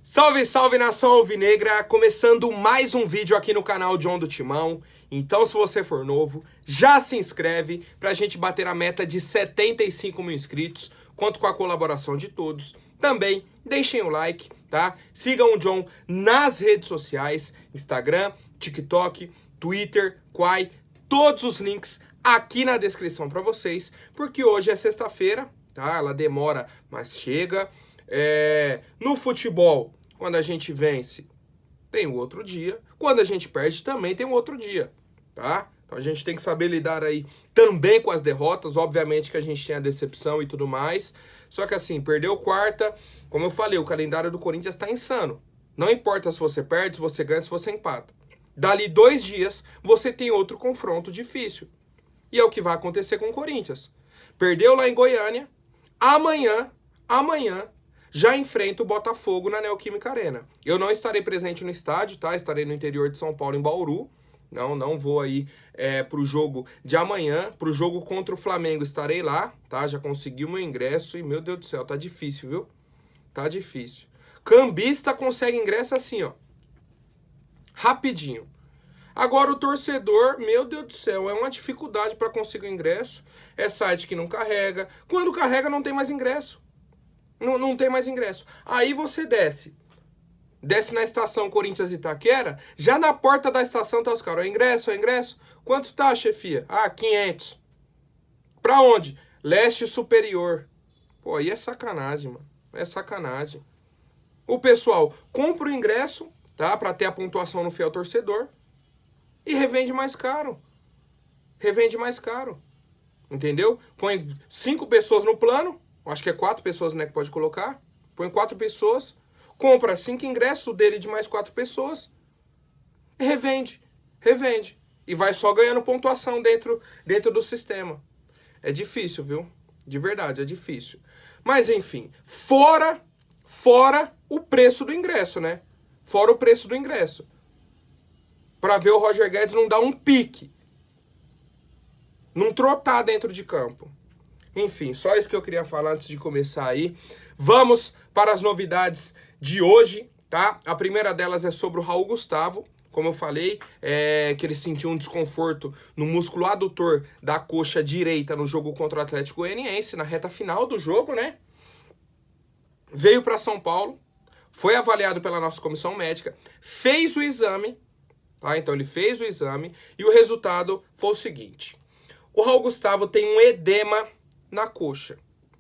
Salve, salve, nação alvinegra! Começando mais um vídeo aqui no canal John do Timão. Então, se você for novo, já se inscreve pra gente bater a meta de 75 mil inscritos. Conto com a colaboração de todos. Também deixem o like, tá? Sigam o John nas redes sociais, Instagram, TikTok, Twitter, Quai, todos os links aqui na descrição pra vocês, porque hoje é sexta-feira, tá? Ela demora, mas chega. No futebol, quando a gente vence, tem o outro dia. Quando a gente perde, também tem o outro dia, tá? Então a gente tem que saber lidar aí também com as derrotas. Obviamente que a gente tem a decepção e tudo mais. Só que assim, perdeu quarta, como eu falei, o calendário do Corinthians tá insano. Não importa se você perde, se você ganha, se você empata. Dali 2 dias, você tem outro confronto difícil. E é o que vai acontecer com o Corinthians. Perdeu lá em Goiânia, amanhã, já enfrenta o Botafogo na Neoquímica Arena. Eu não estarei presente no estádio, tá? Estarei no interior de São Paulo, em Bauru. Não vou aí pro jogo de amanhã. Pro jogo contra o Flamengo estarei lá, tá? Já consegui o meu ingresso e, meu Deus do céu, tá difícil, viu? Tá difícil. Cambista consegue ingresso assim, ó. Rapidinho. Agora o torcedor, meu Deus do céu, é uma dificuldade para conseguir o ingresso. É site que não carrega. Quando carrega, não tem mais ingresso. Não tem mais ingresso. Aí você desce na estação Corinthians Itaquera, já na porta da estação tá os caras, ó, ingresso. Quanto tá, chefia? Ah, 500. Pra onde? Leste Superior. Pô, aí é sacanagem, mano. É sacanagem. O pessoal compra o ingresso, tá? Pra ter a pontuação no fiel torcedor e revende mais caro. Entendeu? Põe 5 pessoas no plano. Acho que é 4 pessoas, né, que pode colocar. Põe 4 pessoas, compra 5 ingressos dele de mais 4 pessoas, revende. E vai só ganhando pontuação dentro do sistema. É difícil, viu? De verdade, é difícil. Mas, enfim, fora o preço do ingresso, né? Fora o preço do ingresso. Pra ver o Roger Guedes não dar um pique. Não trotar dentro de campo. Enfim, só isso que eu queria falar antes de começar aí. Vamos para as novidades de hoje, tá? A primeira delas é sobre o Raul Gustavo. Como eu falei, que ele sentiu um desconforto no músculo adutor da coxa direita no jogo contra o Atlético Goianiense, na reta final do jogo, né? Veio para São Paulo, foi avaliado pela nossa comissão médica, fez o exame, tá? Então ele fez o exame e o resultado foi o seguinte. O Raul Gustavo tem um edema na coxa,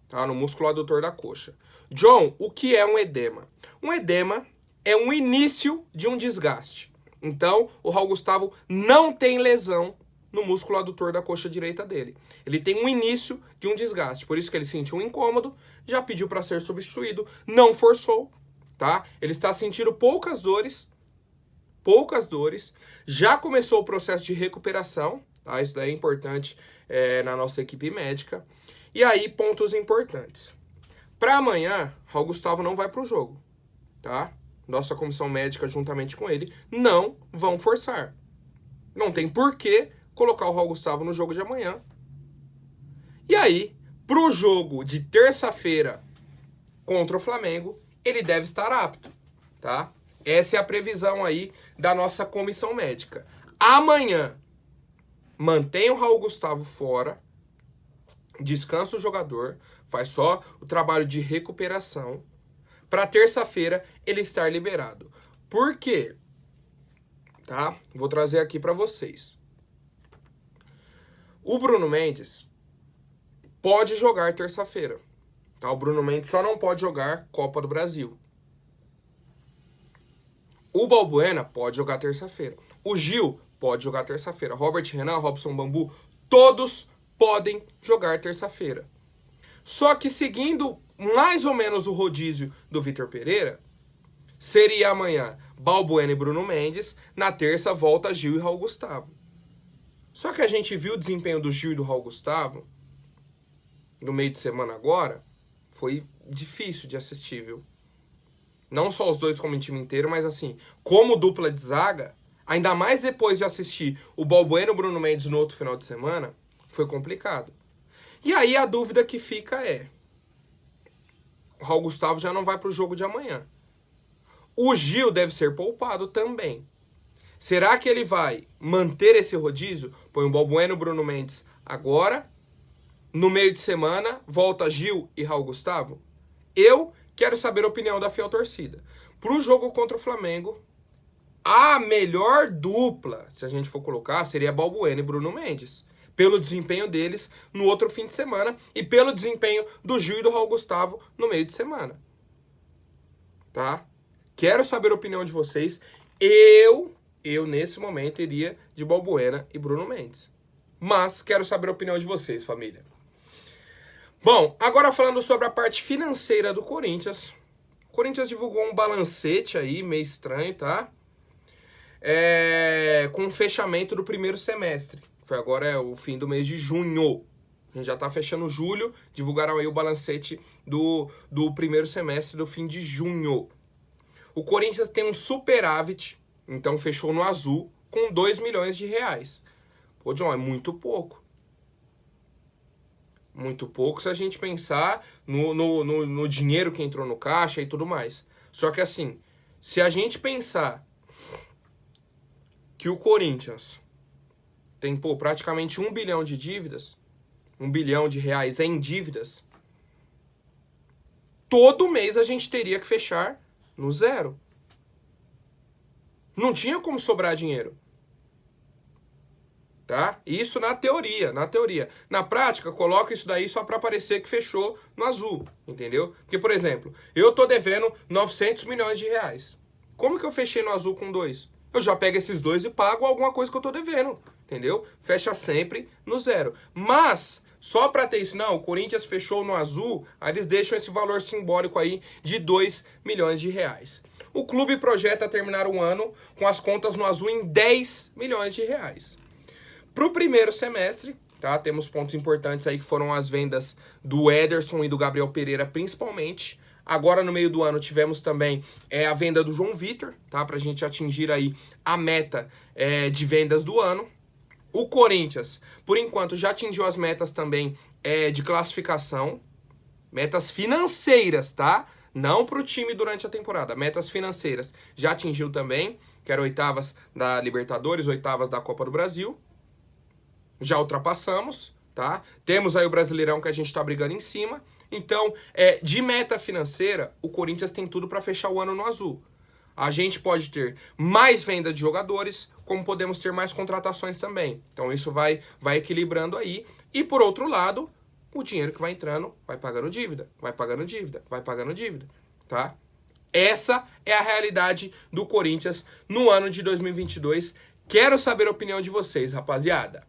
tá? No músculo adutor da coxa. John, o que é um edema? Um edema é um início de um desgaste. Então, o Raul Gustavo não tem lesão no músculo adutor da coxa direita dele. Ele tem um início de um desgaste. Por isso que ele sentiu um incômodo, já pediu para ser substituído, não forçou, tá? Ele está sentindo poucas dores, já começou o processo de recuperação, tá? Isso daí é importante na nossa equipe médica. E aí, pontos importantes. Para amanhã, Raul Gustavo não vai para o jogo, tá? Nossa comissão médica, juntamente com ele, não vão forçar. Não tem por que colocar o Raul Gustavo no jogo de amanhã. E aí, pro jogo de terça-feira contra o Flamengo, ele deve estar apto, tá? Essa é a previsão aí da nossa comissão médica. Amanhã, mantém o Raul Gustavo fora, descansa o jogador, faz só o trabalho de recuperação, para terça-feira ele estar liberado. Por quê? Tá? Vou trazer aqui para vocês. O Bruno Mendes pode jogar terça-feira. Tá? O Bruno Mendes só não pode jogar Copa do Brasil. O Balbuena pode jogar terça-feira. O Gil pode jogar terça-feira. Robert Renan, Robson Bambu, todos podem jogar terça-feira. Só que seguindo mais ou menos o rodízio do Vitor Pereira, seria amanhã Balbuena e Bruno Mendes, na terça volta Gil e Raul Gustavo. Só que a gente viu o desempenho do Gil e do Raul Gustavo no meio de semana agora, foi difícil de assistir, viu? Não só os dois como em time inteiro, mas assim, como dupla de zaga, ainda mais depois de assistir o Balbuena e o Bruno Mendes no outro final de semana, foi complicado. E aí a dúvida que fica é, o Raul Gustavo já não vai pro jogo de amanhã. O Gil deve ser poupado também. Será que ele vai manter esse rodízio? Põe o Balbuena e o Bruno Mendes agora. No meio de semana, volta Gil e Raul Gustavo? Eu quero saber a opinião da fiel torcida. Pro jogo contra o Flamengo, a melhor dupla, se a gente for colocar, seria Balbuena e Bruno Mendes. Pelo desempenho deles no outro fim de semana e pelo desempenho do Gil e do Raul Gustavo no meio de semana. Tá? Quero saber a opinião de vocês. Eu nesse momento, iria de Balbuena e Bruno Mendes. Mas quero saber a opinião de vocês, família. Bom, agora falando sobre a parte financeira do Corinthians. O Corinthians divulgou um balancete aí, meio estranho, tá? Com o fechamento do primeiro semestre. Foi agora o fim do mês de junho. A gente já tá fechando julho. Divulgaram aí o balancete do primeiro semestre do fim de junho. O Corinthians tem um superávit, então fechou no azul, com 2 milhões de reais. Pô, John, é muito pouco. Muito pouco se a gente pensar no dinheiro que entrou no caixa e tudo mais. Só que assim, se a gente pensar que o Corinthians tem, pô, praticamente 1 bilhão de dívidas, 1 bilhão de reais em dívidas, todo mês a gente teria que fechar no zero. Não tinha como sobrar dinheiro. Tá? Isso na teoria, Na prática, coloca isso daí só para parecer que fechou no azul, entendeu? Porque, por exemplo, eu tô devendo 900 milhões de reais. Como que eu fechei no azul com 2? Eu já pego esses 2 e pago alguma coisa que eu tô devendo, entendeu? Fecha sempre no zero. Mas, só para ter isso, não, o Corinthians fechou no azul, aí eles deixam esse valor simbólico aí de 2 milhões de reais. O clube projeta terminar o ano com as contas no azul em 10 milhões de reais. Para o primeiro semestre, tá? Temos pontos importantes aí que foram as vendas do Ederson e do Gabriel Pereira, principalmente. Agora, no meio do ano, tivemos também a venda do João Vitor, tá? Para a gente atingir aí a meta de vendas do ano. O Corinthians, por enquanto, já atingiu as metas também de classificação. Metas financeiras, tá? Não para o time durante a temporada. Metas financeiras já atingiu também, que eram oitavas da Libertadores, oitavas da Copa do Brasil. Já ultrapassamos, tá? Temos aí o Brasileirão que a gente tá brigando em cima. Então, de meta financeira, o Corinthians tem tudo para fechar o ano no azul. A gente pode ter mais venda de jogadores, como podemos ter mais contratações também. Então, isso vai equilibrando aí. E, por outro lado, o dinheiro que vai entrando vai pagando dívida, vai pagando dívida, vai pagando dívida, tá? Essa é a realidade do Corinthians no ano de 2022. Quero saber a opinião de vocês, rapaziada.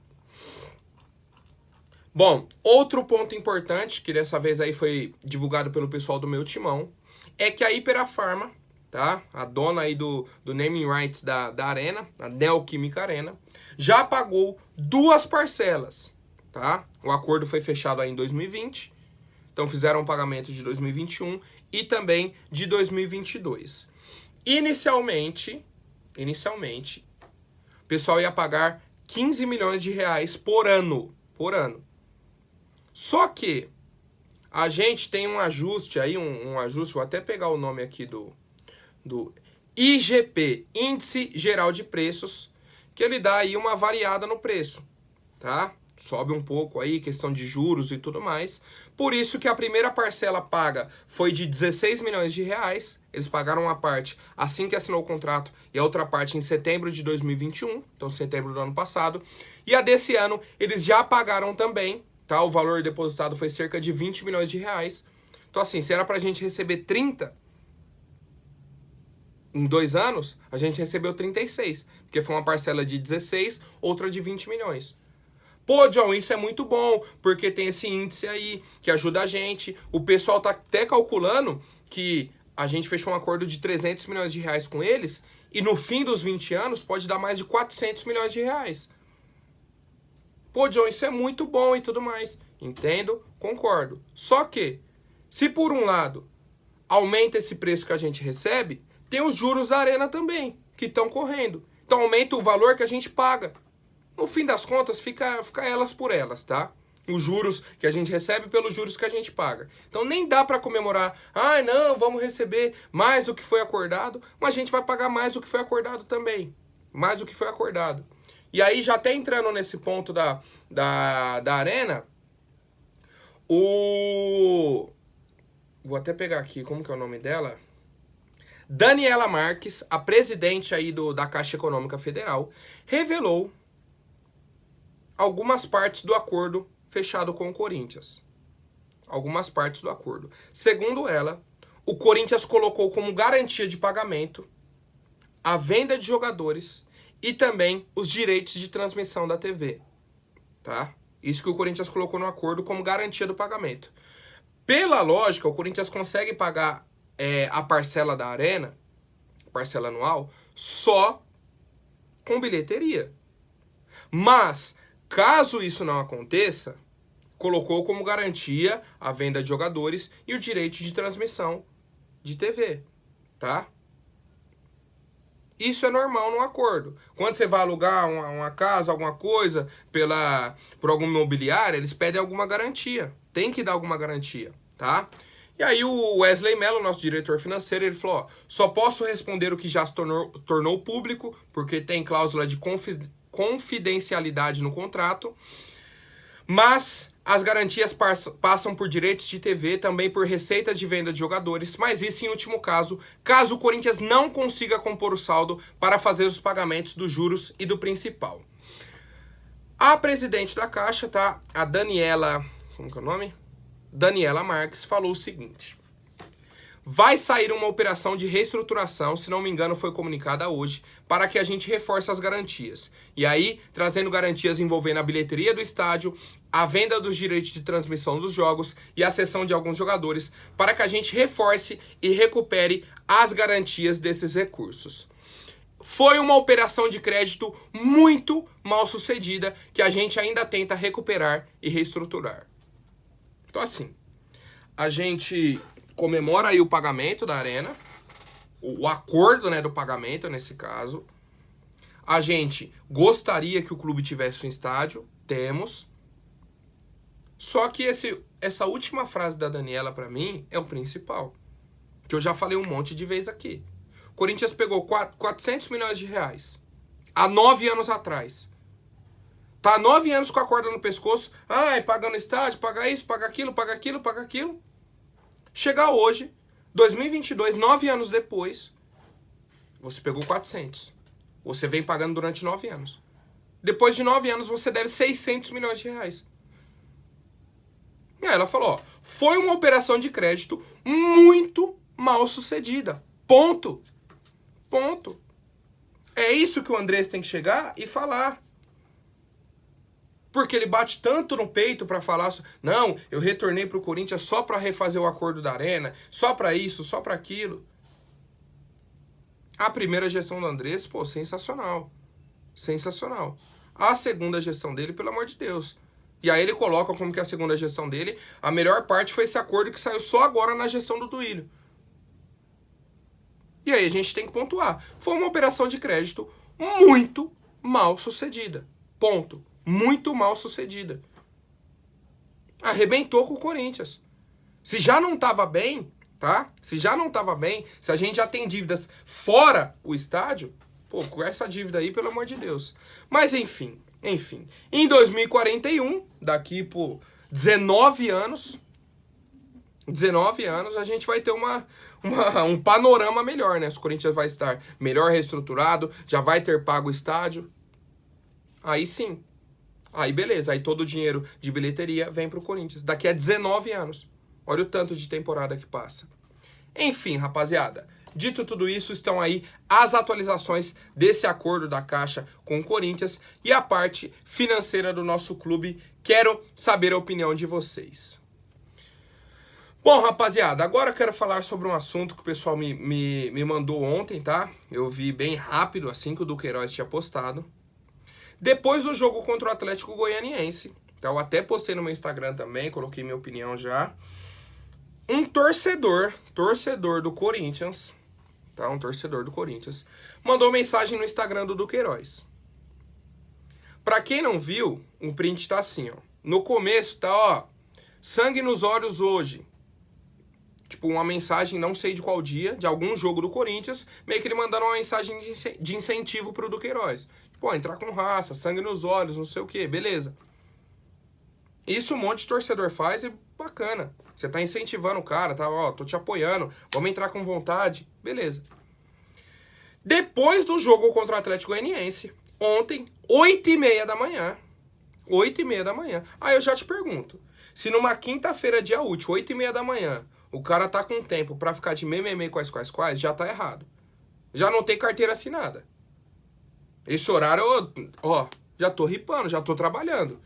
Bom, outro ponto importante, que dessa vez aí foi divulgado pelo pessoal do meu timão, é que a Ipera-Pharma, tá? A dona aí do naming rights da Arena, a Neoquímica Arena, já pagou 2 parcelas, tá? O acordo foi fechado aí em 2020, então fizeram um pagamento de 2021 e também de 2022. Inicialmente, o pessoal ia pagar 15 milhões de reais por ano. Só que a gente tem um ajuste aí, um ajuste, vou até pegar o nome aqui do IGP, Índice Geral de Preços, que ele dá aí uma variada no preço, tá? Sobe um pouco aí, questão de juros e tudo mais. Por isso que a primeira parcela paga foi de 16 milhões de reais. Eles pagaram uma parte assim que assinou o contrato e a outra parte em setembro de 2021, então setembro do ano passado. E a desse ano eles já pagaram também, tá? O valor depositado foi cerca de 20 milhões de reais. Então assim, se era pra gente receber 30 em 2 anos, a gente recebeu 36, porque foi uma parcela de 16, outra de 20 milhões. Pô, John, isso é muito bom, porque tem esse índice aí que ajuda a gente. O pessoal tá até calculando que a gente fechou um acordo de 300 milhões de reais com eles e no fim dos 20 anos pode dar mais de 400 milhões de reais. Pô, John, isso é muito bom e tudo mais. Entendo, concordo. Só que, se por um lado aumenta esse preço que a gente recebe, tem os juros da Arena também, que estão correndo. Então aumenta o valor que a gente paga. No fim das contas, fica elas por elas, tá? os juros que a gente recebe pelos juros que a gente paga. Então nem dá para comemorar, ah, não, vamos receber mais do que foi acordado, mas a gente vai pagar mais do que foi acordado também. Mais do que foi acordado. E aí, já até entrando nesse ponto da Arena, vou até pegar aqui, como que é o nome dela? Daniela Marques, a presidente aí da Caixa Econômica Federal, revelou algumas partes do acordo fechado com o Corinthians. Algumas partes do acordo. Segundo ela, o Corinthians colocou como garantia de pagamento a venda de jogadores e também os direitos de transmissão da TV. Tá? Isso que o Corinthians colocou no acordo como garantia do pagamento. Pela lógica, o Corinthians consegue pagar a parcela da Arena, parcela anual, só com bilheteria. Mas, caso isso não aconteça, colocou como garantia a venda de jogadores e o direito de transmissão de TV, tá? Isso é normal no acordo. Quando você vai alugar uma casa, alguma coisa, por alguma imobiliária, eles pedem alguma garantia. Tem que dar alguma garantia, tá? E aí o Wesley Mello, nosso diretor financeiro, ele falou, ó, só posso responder o que já se tornou público, porque tem cláusula de confidencialidade no contrato, mas as garantias passam por direitos de TV, também por receitas de venda de jogadores, mas isso em último caso, caso o Corinthians não consiga compor o saldo para fazer os pagamentos dos juros e do principal. A presidente da Caixa, tá? A Daniela... Como que é o nome? Daniela Marques falou o seguinte: vai sair uma operação de reestruturação, se não me engano foi comunicada hoje, para que a gente reforce as garantias. E aí, trazendo garantias envolvendo a bilheteria do estádio, a venda dos direitos de transmissão dos jogos e a cessão de alguns jogadores, para que a gente reforce e recupere as garantias desses recursos. Foi uma operação de crédito muito mal sucedida que a gente ainda tenta recuperar e reestruturar. Então assim, a gente comemora aí o pagamento da Arena, o acordo, né, do pagamento nesse caso. A gente gostaria que o clube tivesse um estádio, temos. Só que essa última frase da Daniela pra mim é o principal, que eu já falei um monte de vezes aqui. O Corinthians pegou 400 milhões de reais há 9 anos atrás. Tá há 9 anos com a corda no pescoço, pagando estádio, paga isso, paga aquilo, paga aquilo, paga aquilo. Chegar hoje, 2022, 9 anos depois, você pegou 400. Você vem pagando durante 9 anos. Depois de 9 anos, você deve 600 milhões de reais. E aí ela falou, ó, foi uma operação de crédito muito mal sucedida. Ponto. Ponto. É isso que o Andrés tem que chegar e falar. Porque ele bate tanto no peito para falar, não, eu retornei pro Corinthians só para refazer o acordo da Arena, só para isso, só para aquilo. A primeira gestão do Andrés, pô, sensacional. Sensacional. A segunda gestão dele, pelo amor de Deus. E aí ele coloca como que a segunda gestão dele, a melhor parte foi esse acordo que saiu só agora na gestão do Duílio. E aí a gente tem que pontuar. Foi uma operação de crédito muito mal sucedida. Ponto. Muito mal sucedida. Arrebentou com o Corinthians. Se já não estava bem, tá? Se já não estava bem, se a gente já tem dívidas fora o estádio, pô, com essa dívida aí, pelo amor de Deus. Mas enfim. Em 2041, daqui por 19 anos, a gente vai ter um panorama melhor, né? O Corinthians vai estar melhor reestruturado, já vai ter pago o estádio. Aí sim. Aí beleza, aí todo o dinheiro de bilheteria vem pro Corinthians. Daqui a 19 anos. Olha o tanto de temporada que passa. Enfim, rapaziada. Dito tudo isso, estão aí as atualizações desse acordo da Caixa com o Corinthians e a parte financeira do nosso clube. Quero saber a opinião de vocês. Bom, rapaziada, agora eu quero falar sobre um assunto que o pessoal me mandou ontem, tá? Eu vi bem rápido, assim que o Duqueiroz tinha postado. Depois do jogo contra o Atlético Goianiense, eu até postei no meu Instagram também, coloquei minha opinião já. Um torcedor do Corinthians, tá? Um torcedor do Corinthians, mandou mensagem no Instagram do Duqueiroz. Pra quem não viu, o print tá assim, ó. No começo tá, ó, sangue nos olhos hoje. Tipo, uma mensagem, não sei de qual dia, de algum jogo do Corinthians, meio que ele mandando uma mensagem de incentivo pro Duqueiroz. Pô, entrar com raça, sangue nos olhos, não sei o que, beleza. Isso um monte de torcedor faz e bacana. Você tá incentivando o cara, tá, ó, tô te apoiando, vamos entrar com vontade, beleza. Depois do jogo contra o Atlético Goianiense, ontem, 8h30 da manhã, 8h30 da manhã, aí eu já te pergunto, se numa quinta-feira, dia útil, 8h30 da manhã, o cara tá com tempo pra ficar de meme quais, já tá errado. Já não tem carteira assinada. Esse horário, ó, já tô ripando, já tô trabalhando.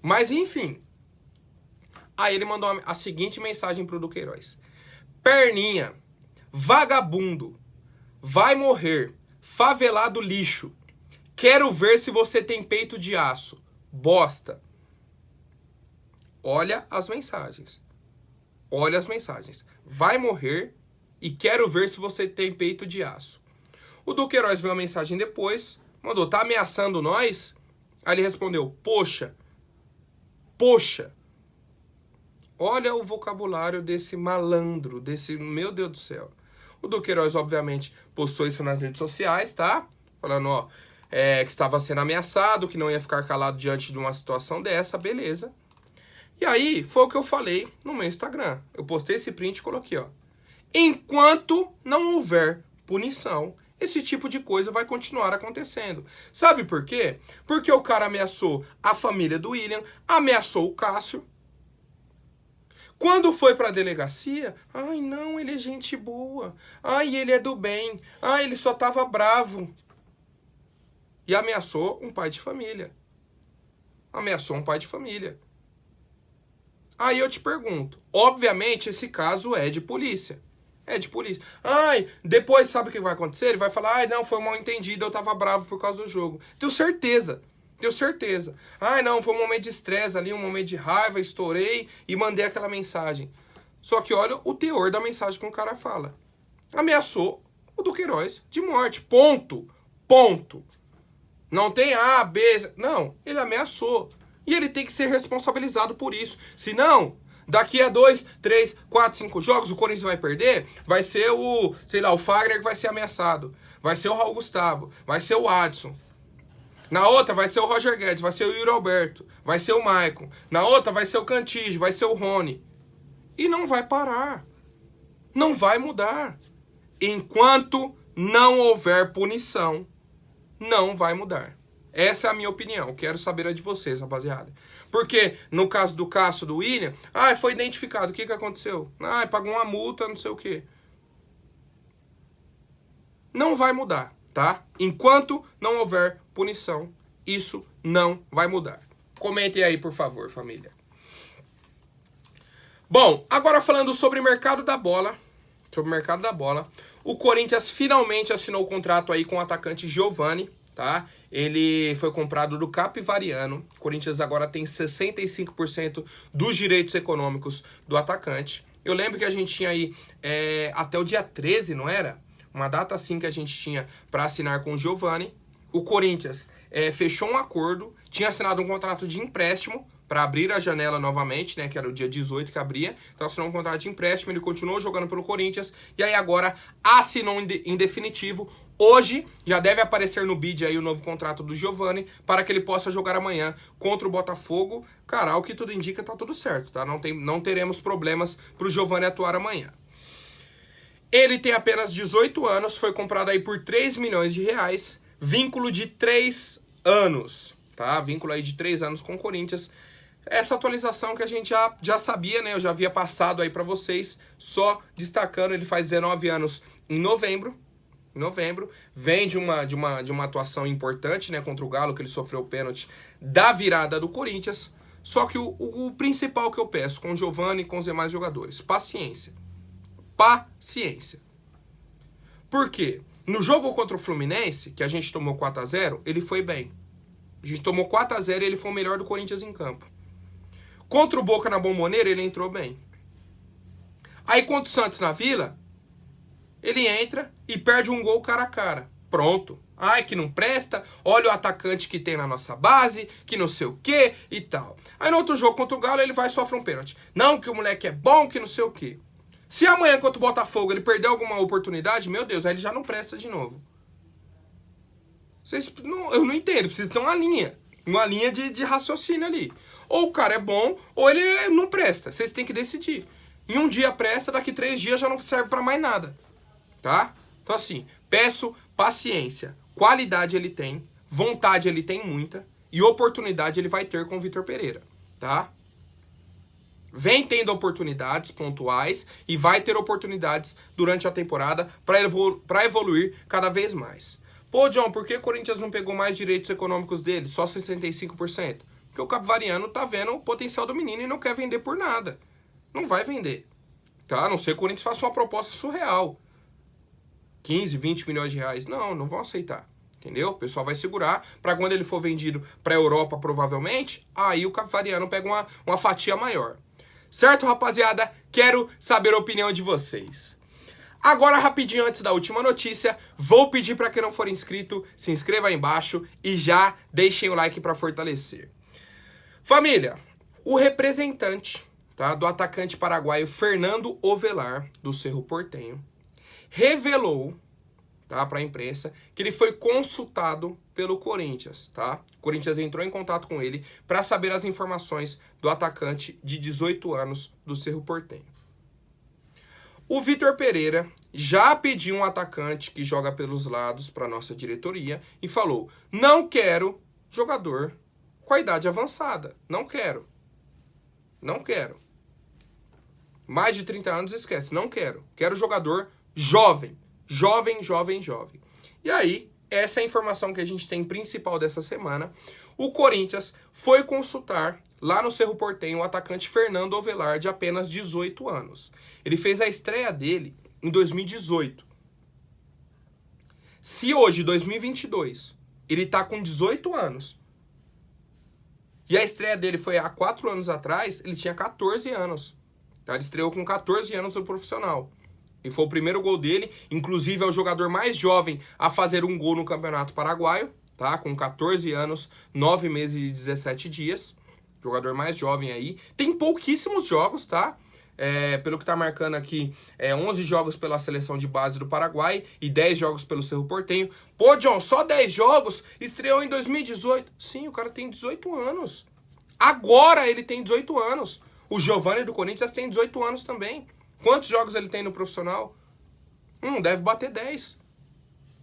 Mas enfim. Aí ele mandou a seguinte mensagem pro Duqueiroz. Perninha, vagabundo, vai morrer, favelado lixo. Quero ver se você tem peito de aço. Bosta. Olha as mensagens. Olha as mensagens. Vai morrer e quero ver se você tem peito de aço. O Duqueiroz viu a mensagem depois, mandou, tá ameaçando nós? Aí ele respondeu, poxa. Poxa. Olha o vocabulário desse malandro, desse, meu Deus do céu. O Duqueiroz, obviamente, postou isso nas redes sociais, tá? Falando, ó, que estava sendo ameaçado, que não ia ficar calado diante de uma situação dessa, beleza. E aí, foi o que eu falei no meu Instagram. Eu postei esse print e coloquei, ó. Enquanto não houver punição, esse tipo de coisa vai continuar acontecendo. Sabe por quê? Porque o cara ameaçou a família do William, ameaçou o Cássio. Quando foi pra delegacia, ai não, ele é gente boa. Ai, ele é do bem. Ai, ele só tava bravo. E ameaçou um pai de família. Ameaçou um pai de família. Aí eu te pergunto, obviamente esse caso é de polícia. É de polícia. Ai, depois sabe o que vai acontecer? Ele vai falar, ai não, foi um mal entendido, eu tava bravo por causa do jogo. Tenho certeza. Tenho certeza. Ai não, foi um momento de estresse ali, um momento de raiva, estourei e mandei aquela mensagem. Só que olha o teor da mensagem que o cara fala. Ameaçou o Duqueiroz de morte. Ponto. Ponto. Não tem A, B... Não, ele ameaçou. E ele tem que ser responsabilizado por isso. Senão, daqui a 2, 3, 4, 5 jogos, o Corinthians vai perder, vai ser o, sei lá, o Fagner que vai ser ameaçado. Vai ser o Raul Gustavo. Vai ser o Adson. Na outra vai ser o Roger Guedes, vai ser o Yuri Alberto, vai ser o Maicon. Na outra vai ser o Cantígio, vai ser o Rony. E não vai parar. Não vai mudar. Enquanto não houver punição, não vai mudar. Essa é a minha opinião. Quero saber a de vocês, rapaziada. Porque no caso do Cássio, do William, foi identificado. O que aconteceu? Pagou uma multa, não sei o quê. Não vai mudar, tá? Enquanto não houver punição, isso não vai mudar. Comentem aí, por favor, família. Bom, agora falando sobre o mercado da bola. Sobre o mercado da bola. O Corinthians finalmente assinou o contrato aí com o atacante Giovani, tá? Ele foi comprado do Capivariano. O Corinthians agora tem 65% dos direitos econômicos do atacante. Eu lembro que a gente tinha aí até o dia 13, não era? Uma data assim que a gente tinha para assinar com o Giovani. O Corinthians fechou um acordo, tinha assinado um contrato de empréstimo para abrir a janela novamente, né, que era o dia 18 que abria. Então assinou um contrato de empréstimo, ele continuou jogando pelo Corinthians e aí agora assinou em definitivo. Hoje já deve aparecer no bid aí o novo contrato do Giovani para que ele possa jogar amanhã contra o Botafogo. Cara, ao que tudo indica, tá tudo certo, tá? Não teremos problemas pro Giovani atuar amanhã. Ele tem apenas 18 anos, foi comprado aí por 3 milhões de reais, vínculo de 3 anos, tá? Vínculo aí de 3 anos com o Corinthians. Essa atualização que a gente já sabia, né? Eu já havia passado aí pra vocês, só destacando, ele faz 19 anos em novembro. Vem de uma atuação importante, né, contra o Galo, que ele sofreu o pênalti da virada do Corinthians. Só que o principal que eu peço com o Giovani e com os demais jogadores, paciência. Paciência. Por quê? No jogo contra o Fluminense, que a gente tomou 4-0, ele foi bem. A gente tomou 4-0 e ele foi o melhor do Corinthians em campo. Contra o Boca na Bombonera, ele entrou bem. Aí contra o Santos na Vila, ele entra e perde um gol cara a cara. Pronto. Ai, que não presta, olha o atacante que tem na nossa base, que não sei o que e tal. Aí no outro jogo contra o Galo ele vai e sofre um pênalti. Não, que o moleque é bom, que não sei o que. Se amanhã contra o Botafogo ele perder alguma oportunidade, meu Deus, aí ele já não presta de novo. Eu não entendo, precisa ter uma linha de raciocínio ali. Ou o cara é bom, ou ele não presta. Vocês têm que decidir. Em um dia presta, daqui 3 dias já não serve pra mais nada. Tá? Então assim, peço paciência. Qualidade ele tem, vontade ele tem muita, e oportunidade ele vai ter com o Vitor Pereira. Tá? Vem tendo oportunidades pontuais e vai ter oportunidades durante a temporada para evoluir cada vez mais. Pô, John, por que o Corinthians não pegou mais direitos econômicos dele? Só 65%? Porque o Capivariano tá vendo o potencial do menino e não quer vender por nada. Não vai vender. Tá? A não ser que o Corinthians faça uma proposta surreal. 15, 20 milhões de reais. Não vão aceitar. Entendeu? O pessoal vai segurar para quando ele for vendido para a Europa, provavelmente, aí o Capivariano pega uma fatia maior. Certo, rapaziada? Quero saber a opinião de vocês. Agora, rapidinho, antes da última notícia, vou pedir para quem não for inscrito, se inscreva aí embaixo e já deixem o like para fortalecer. Família, o representante, tá, do atacante paraguaio Fernando Ovelar, do Cerro Porteño, revelou, tá, para a imprensa que ele foi consultado pelo Corinthians, tá? O Corinthians entrou em contato com ele para saber as informações do atacante de 18 anos do Cerro Porteño. O Vitor Pereira já pediu um atacante que joga pelos lados para nossa diretoria e falou: não quero jogador com a idade avançada. Não quero. Não quero. Mais de 30 anos, esquece. Não quero. Quero jogador jovem. Jovem. E aí, essa é a informação que a gente tem principal dessa semana. O Corinthians foi consultar lá no Cerro Porteño o atacante Fernando Ovelar, de apenas 18 anos. Ele fez a estreia dele em 2018. Se hoje, 2022, ele tá com 18 anos, e a estreia dele foi há 4 anos atrás, ele tinha 14 anos. Tá? Ele estreou com 14 anos no profissional. E foi o primeiro gol dele, inclusive é o jogador mais jovem a fazer um gol no Campeonato Paraguaio, tá? Com 14 anos, 9 meses e 17 dias. Jogador mais jovem aí. Tem pouquíssimos jogos, tá? Pelo que tá marcando aqui, 11 jogos pela seleção de base do Paraguai e 10 jogos pelo Cerro Porteño. Pô, John, só 10 jogos? Estreou em 2018. Sim, o cara tem 18 anos. Agora ele tem 18 anos. O Giovani do Corinthians tem 18 anos também. Quantos jogos ele tem no profissional? Deve bater 10.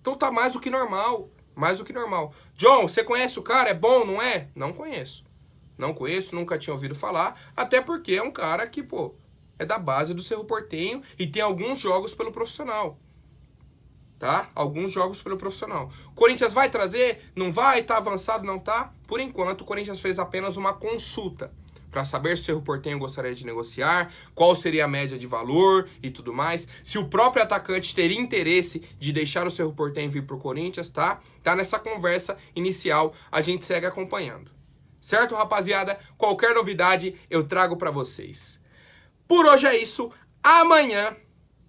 Então tá mais do que normal. Mais do que normal. John, você conhece o cara? É bom, não é? Não conheço. Não conheço, nunca tinha ouvido falar. Até porque é um cara que, pô, é da base do Cerro Porteño e tem alguns jogos pelo profissional. Tá? Alguns jogos pelo profissional. Corinthians vai trazer? Não vai? Tá avançado? Não tá? Por enquanto, o Corinthians fez apenas uma consulta para saber se o Cerro Porteño gostaria de negociar, qual seria a média de valor e tudo mais. Se o próprio atacante teria interesse de deixar o Cerro Porteño vir pro Corinthians, tá? Tá nessa conversa inicial, a gente segue acompanhando. Certo, rapaziada? Qualquer novidade eu trago para vocês. Por hoje é isso. Amanhã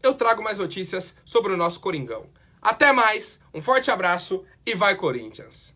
eu trago mais notícias sobre o nosso Coringão. Até mais, um forte abraço e vai Corinthians!